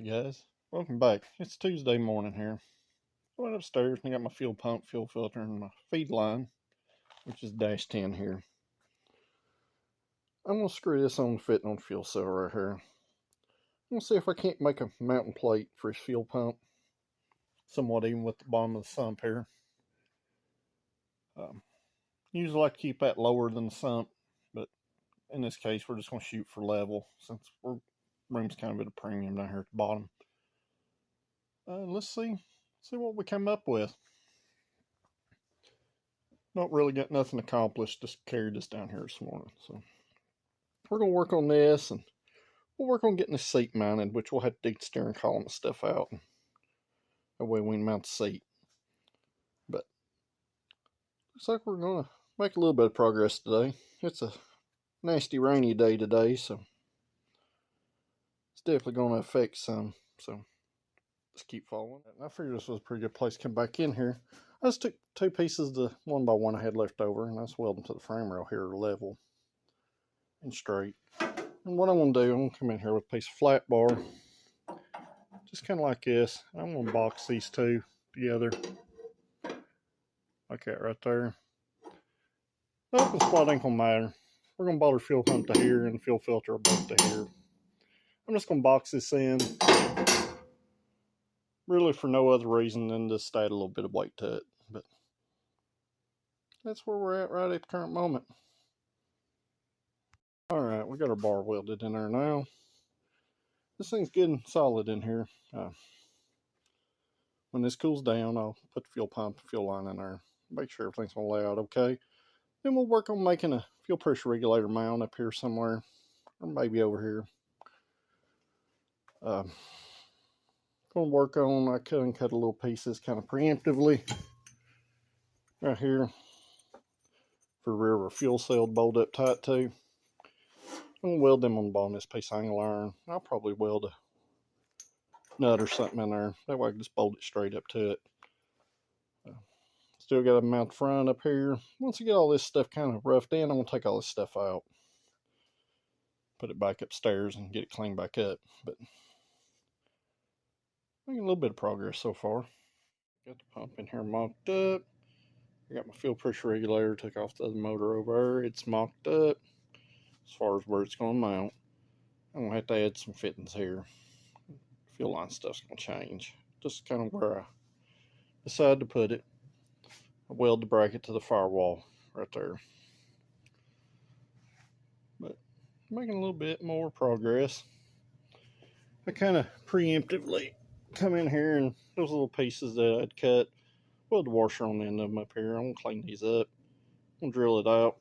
Hey guys, welcome back. It's Tuesday morning here. I went upstairs and I got my fuel pump, fuel filter, and my feed line, which is dash 10 here. I'm going to screw this on fitting on the fuel cell right here. I'm going to see if I can't make a mounting plate for his fuel pump, somewhat even with the bottom of the sump here. Usually I like to keep that lower than the sump, but in this case we're just going to shoot for level since room's kind of at a premium down here at the bottom. Let's see what we come up with. Not really got nothing accomplished, just carried this down here this morning. So we're going to work on this, and we'll work on getting the seat mounted, which we'll have to dig the steering column and stuff out. That way we can mount the seat. But looks like we're going to make a little bit of progress today. It's a nasty rainy day today, so it's definitely going to affect some. So just keep following. And I figured this was a pretty good place to come back in here. I just took two pieces of the 1x1 I had left over, and I just welded them to the frame rail here level and straight. And what I'm going to do, I'm going to come in here with a piece of flat bar, just kind of like this. I'm going to box these two together, like that right there. The open spot ain't going to matter. We're going to bolt our fuel pump to here, and the fuel filter both to here. I'm just going to box this in, really for no other reason than just add a little bit of weight to it. But that's where we're at right at the current moment. Alright, we got our bar welded in there now. This thing's good and solid in here. When this cools down, I'll put the fuel pump and fuel line in there. Make sure everything's going to lay out okay. Then we'll work on making a fuel pressure regulator mount up here somewhere. Or maybe over here. Going to work on, I cut a little pieces kind of preemptively. Right here. For rear of our fuel cell to bolt up tight to. I'm going to weld them on the bottom of this piece of angle iron. I'll probably weld a nut or something in there. That way I can just bolt it straight up to it. Still got to mount the front up here. Once you get all this stuff kind of roughed in, I'm going to take all this stuff out. Put it back upstairs and get it cleaned back up. But making a little bit of progress so far. Got the pump in here mocked up. I got my fuel pressure regulator, took off the other motor over there. It's mocked up as far as where it's going to mount. I'm going to have to add some fittings here. Fuel line stuff's going to change. Just kind of where I decide to put it. I weld the bracket to the firewall right there. But making a little bit more progress. I kind of preemptively come in here, and those little pieces that I'd cut, weld the washer on the end of them up here. I'm going to clean these up. I'm going to drill it out.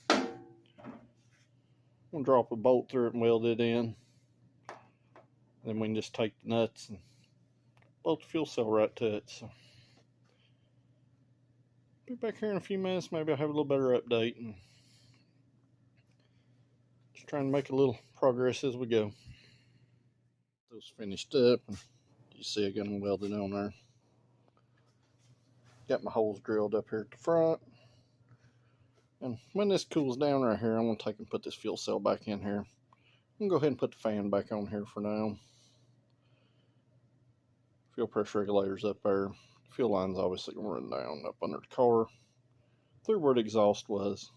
I'm going to drop a bolt through it and weld it in. Then we can just take the nuts and bolt the fuel cell right to it. So be back here in a few minutes. Maybe I'll have a little better update. And just trying to make a little progress as we go. Those finished up. And you see I got them welded on there. Got my holes drilled up here at the front. And when this cools down right here, I'm going to take and put this fuel cell back in here. I'm going to go ahead and put the fan back on here for now. Fuel pressure regulator's up there. Fuel line's obviously going to run down up under the car through where the exhaust was.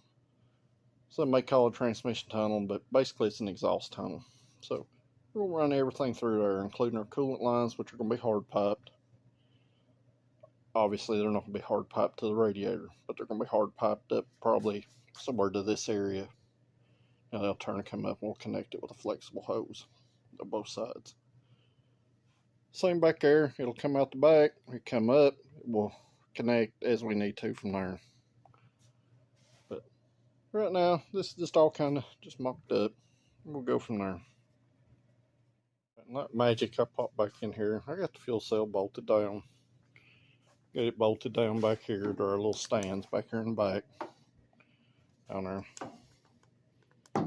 Some may call it a transmission tunnel, but basically it's an exhaust tunnel. So we're going to run everything through there, including our coolant lines, which are going to be hard piped. Obviously they're not going to be hard piped to the radiator, but they're going to be hard piped up probably somewhere to this area. Now they'll turn and come up, and we'll connect it with a flexible hose on both sides. Same back there, it'll come out the back, it'll come up, we'll connect as we need to from there. But right now, this is just all kind of just mocked up. We'll go from there. Not magic, I popped back in here. I got the fuel cell bolted down. Got it bolted down back here to our little stands back here in the back. Down there.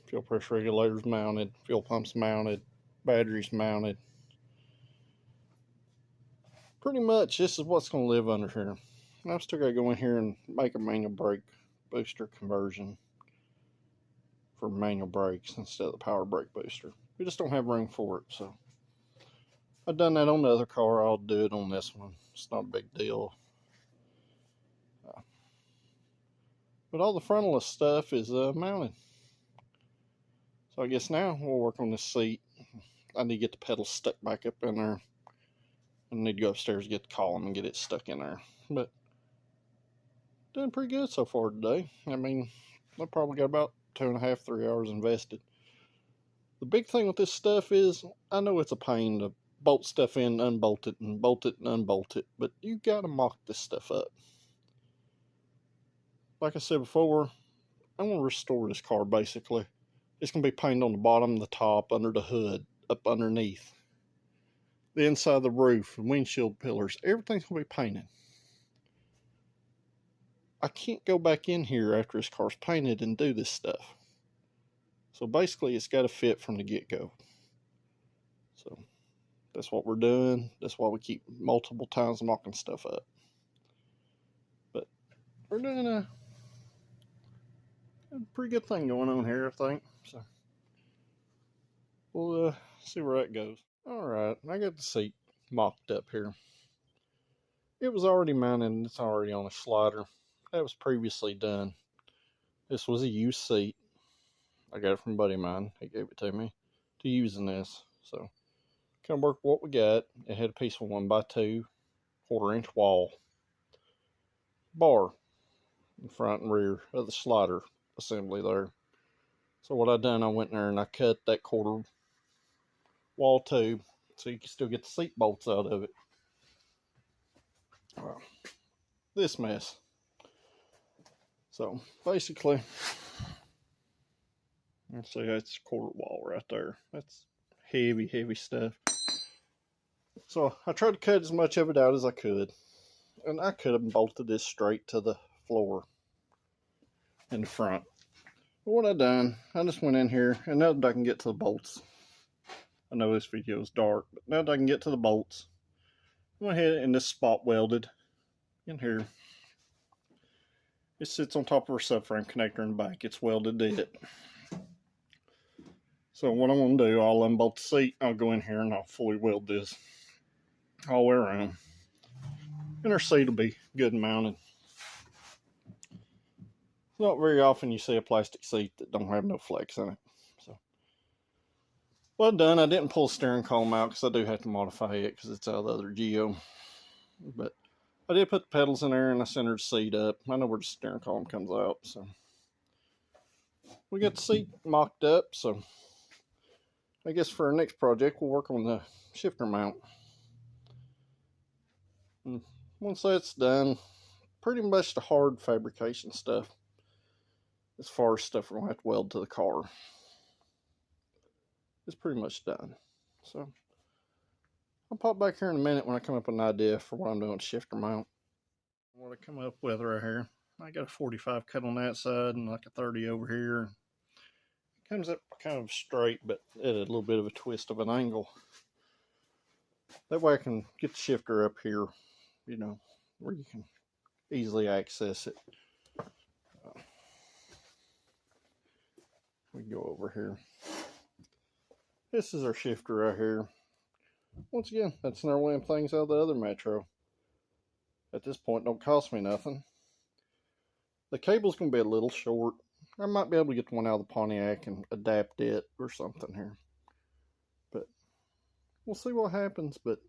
Fuel pressure regulators mounted, fuel pumps mounted, batteries mounted. Pretty much this is what's going to live under here. And I've still got to go in here and make a manual brake booster conversion for manual brakes instead of the power brake booster. We just don't have room for it. So I've done that on the other car. I'll do it on this one. It's not a big deal. But all the frontless stuff is mounted. So I guess now we'll work on this seat. I need to get the pedals stuck back up in there. I need to go upstairs and get the column and get it stuck in there. But doing pretty good so far today. I mean, I probably got about 2.5, 3 hours invested. The big thing with this stuff is, I know it's a pain to bolt stuff in, unbolt it, and bolt it and unbolt it, but you gotta mock this stuff up. Like I said before, I want to restore this car basically. It's going to be painted on the bottom, the top, under the hood, up underneath. The inside of the roof, the windshield pillars, everything's going to be painted. I can't go back in here after this car's painted and do this stuff. So basically it's got to fit from the get-go. So that's what we're doing. That's why we keep multiple times mocking stuff up. But we're doing a pretty good thing going on here, I think. So we'll see where that goes. Alright, I got the seat mocked up here. It was already mounted and it's already on a slider. That was previously done. This was a used seat. I got it from a buddy of mine. He gave it to me to use in this. So kind of work what we got. It had a piece of 1x2 1/4-inch wall bar in front and rear of the slider assembly there. So what I done, I went in there and I cut that 1/4 wall tube so you can still get the seat bolts out of it. Well, this mess. So basically, let's see, that's 1/4 wall right there. That's heavy stuff. So I tried to cut as much of it out as I could, and I could have bolted this straight to the floor in the front. But what I done, I just went in here, and now that I can get to the bolts, I know this video is dark, but now that I can get to the bolts, I went ahead and just spot welded in here. It sits on top of our subframe connector in the back. It's welded to it. So what I'm going to do, I'll unbolt the seat, I'll go in here and I'll fully weld this all the way around. And our seat will be good and mounted. Not very often you see a plastic seat that don't have no flex in it. So, well done. I didn't pull the steering column out because I do have to modify it because it's out of the other Geo. But I did put the pedals in there and I centered the seat up. I know where the steering column comes out. So we got the seat mocked up. So I guess for our next project, we'll work on the shifter mount. And once that's done, pretty much the hard fabrication stuff, as far as stuff we're going to have to weld to the car, is pretty much done. So I'll pop back here in a minute when I come up with an idea for what I'm doing with shifter mount. What I come up with right here, I got a 45 cut on that side and like a 30 over here. It comes up kind of straight, but at a little bit of a twist of an angle. That way I can get the shifter up here, you know, where you can easily access it. We can go over here. This is our shifter right here. Once again, that's another one of them things out of the other Metro. At this point, don't cost me nothing. The cable's going to be a little short. I might be able to get one out of the Pontiac and adapt it or something here. But we'll see what happens. But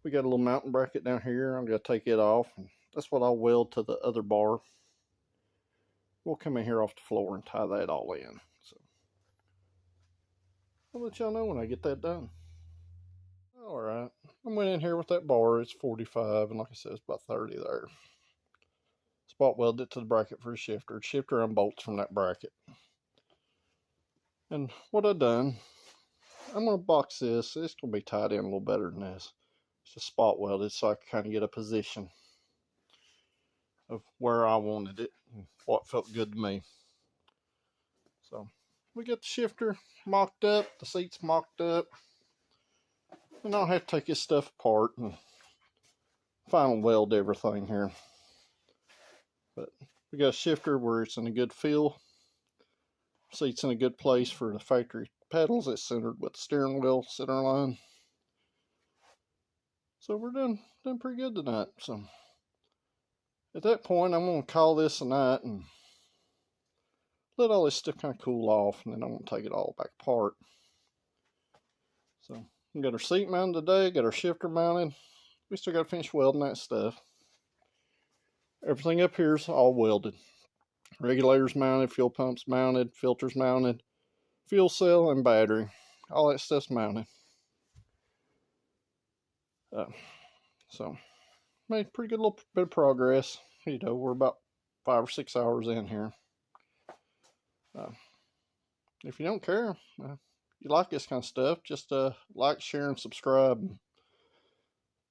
we got a little mounting bracket down here. I'm going to take it off. And that's what I'll weld to the other bar. We'll come in here off the floor and tie that all in. So I'll let y'all know when I get that done. Alright, I went in here with that bar. It's 45, and like I said, it's about 30 there. Spot welded it to the bracket for the shifter. The shifter unbolts from that bracket. And what I've done, I'm going to box this. It's going to be tied in a little better than this. It's just spot welded so I can kind of get a position of where I wanted it and what felt good to me. So we got the shifter mocked up, the seats mocked up, and I'll have to take this stuff apart and final weld everything here. But we got a shifter where it's in a good feel. Seat's in a good place for the factory pedals. It's centered with the steering wheel center line. So we're doing pretty good tonight. So at that point, I'm going to call this a night and let all this stuff kind of cool off, and then I'm going to take it all back apart. So we got our seat mounted today, got our shifter mounted. We still got to finish welding that stuff. Everything up here is all welded. Regulators mounted, fuel pumps mounted, filters mounted, fuel cell and battery. All that stuff's mounted. So made pretty good little bit of progress. You know, we're about 5 or 6 hours in here. If you don't care, you like this kind of stuff, just like, share, and subscribe.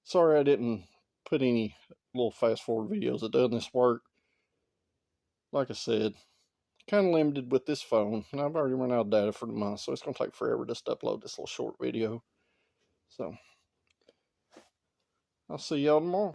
Sorry I didn't put any little fast forward videos of doing this work. Like I said, kind of limited with this phone, and I've already run out of data for the month, so it's going to take forever just to upload this little short video. So I'll see y'all tomorrow.